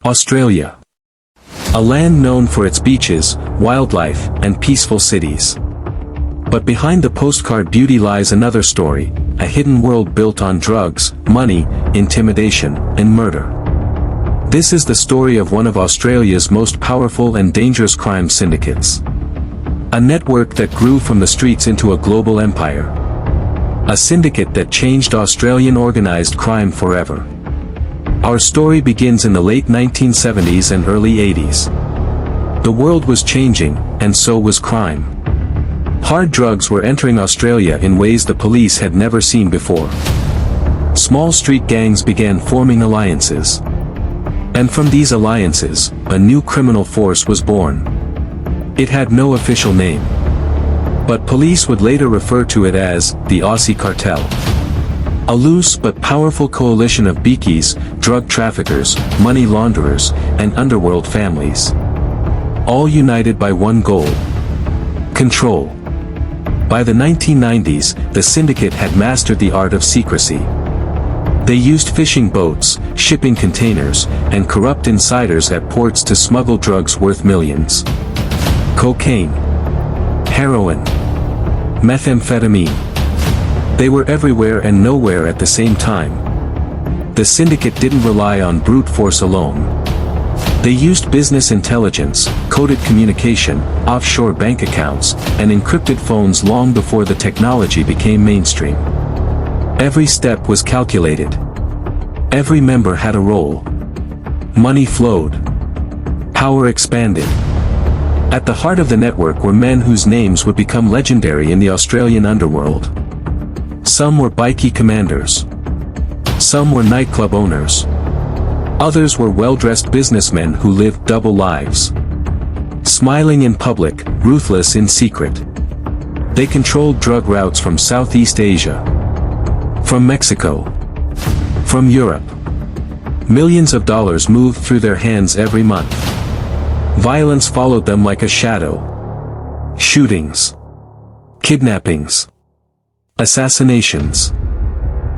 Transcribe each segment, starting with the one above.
Australia. A land known for its beaches, wildlife, and peaceful cities. But behind the postcard beauty lies another story, a hidden world built on drugs, money, intimidation, and murder. This is the story of one of Australia's most powerful and dangerous crime syndicates. A network that grew from the streets into a global empire. A syndicate that changed Australian organised crime forever. Our story begins in the late 1970s and early 80s. The world was changing, and so was crime. Hard drugs were entering Australia in ways the police had never seen before. Small street gangs began forming alliances. And from these alliances, a new criminal force was born. It had no official name. But police would later refer to it as the Aussie Cartel. A loose but powerful coalition of beakies, drug traffickers, money launderers, and underworld families. All united by one goal: control. By the 1990s, the syndicate had mastered the art of secrecy. They used fishing boats, shipping containers, and corrupt insiders at ports to smuggle drugs worth millions. Cocaine, heroin, methamphetamine. They were everywhere and nowhere at the same time. The syndicate didn't rely on brute force alone. They used business intelligence, coded communication, offshore bank accounts, and encrypted phones long before the technology became mainstream. Every step was calculated. Every member had a role. Money flowed. Power expanded. At the heart of the network were men whose names would become legendary in the Australian underworld. Some were bikie commanders. Some were nightclub owners. Others were well-dressed businessmen who lived double lives. Smiling in public, ruthless in secret. They controlled drug routes from Southeast Asia. From Mexico. From Europe. Millions of dollars moved through their hands every month. Violence followed them like a shadow. Shootings. Kidnappings. Assassinations.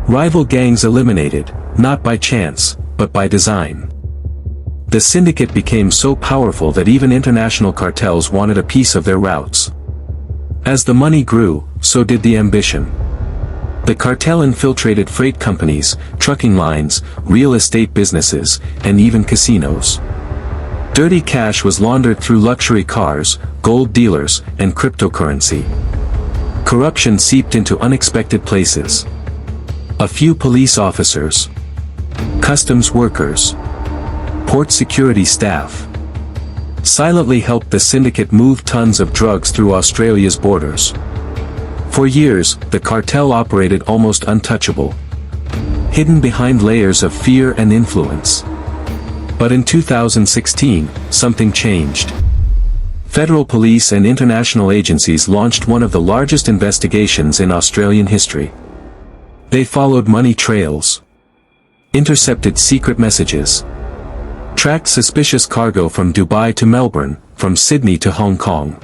Rival gangs eliminated, not by chance, but by design. The syndicate became so powerful that even international cartels wanted a piece of their routes. As the money grew, so did the ambition. The cartel infiltrated freight companies, trucking lines, real estate businesses, and even casinos. Dirty cash was laundered through luxury cars, gold dealers, and cryptocurrency. Corruption seeped into unexpected places. A few police officers, customs workers, port security staff, silently helped the syndicate move tons of drugs through Australia's borders. For years, the cartel operated almost untouchable, hidden behind layers of fear and influence. But in 2016, something changed. Federal police and international agencies launched one of the largest investigations in Australian history. They followed money trails, intercepted secret messages, tracked suspicious cargo from Dubai to Melbourne, from Sydney to Hong Kong.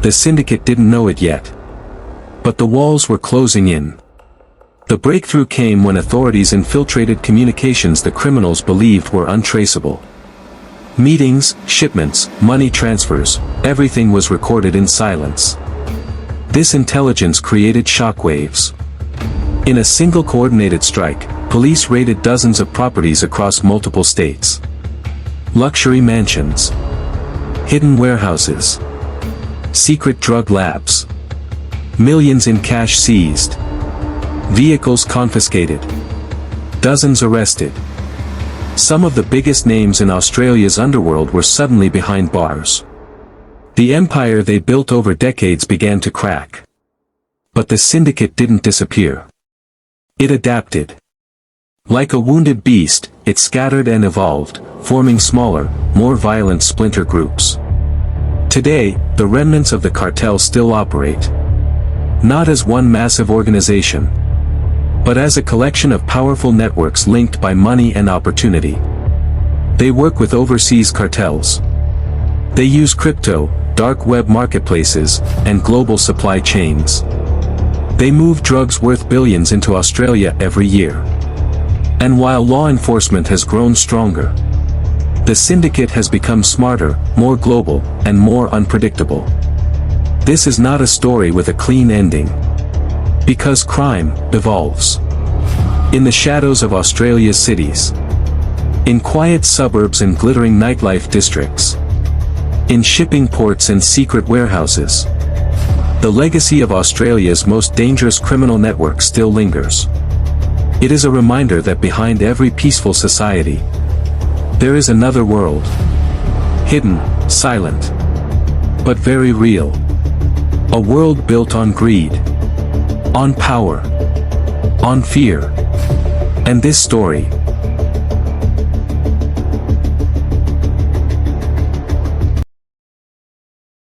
The syndicate didn't know it yet. But the walls were closing in. The breakthrough came when authorities infiltrated communications the criminals believed were untraceable. Meetings, shipments, money transfers, everything was recorded in silence. This intelligence created shockwaves. In a single coordinated strike, police raided dozens of properties across multiple states. Luxury mansions, hidden warehouses, secret drug labs, millions in cash seized, vehicles confiscated, dozens arrested. Some of the biggest names in Australia's underworld were suddenly behind bars. The empire they built over decades began to crack. But the syndicate didn't disappear. It adapted. Like a wounded beast, it scattered and evolved, forming smaller, more violent splinter groups. Today, the remnants of the cartel still operate. Not as one massive organization, but as a collection of powerful networks linked by money and opportunity. They work with overseas cartels. They use crypto, dark web marketplaces, and global supply chains. They move drugs worth billions into Australia every year. And while law enforcement has grown stronger, The syndicate has become smarter, more global, and more unpredictable. This is not a story with a clean ending. Because crime evolves. In the shadows of Australia's cities. In quiet suburbs and glittering nightlife districts. In shipping ports and secret warehouses. The legacy of Australia's most dangerous criminal network still lingers. It is a reminder that behind every peaceful society, there is another world. Hidden, silent, but very real. A world built on greed, on power, on fear. And this story,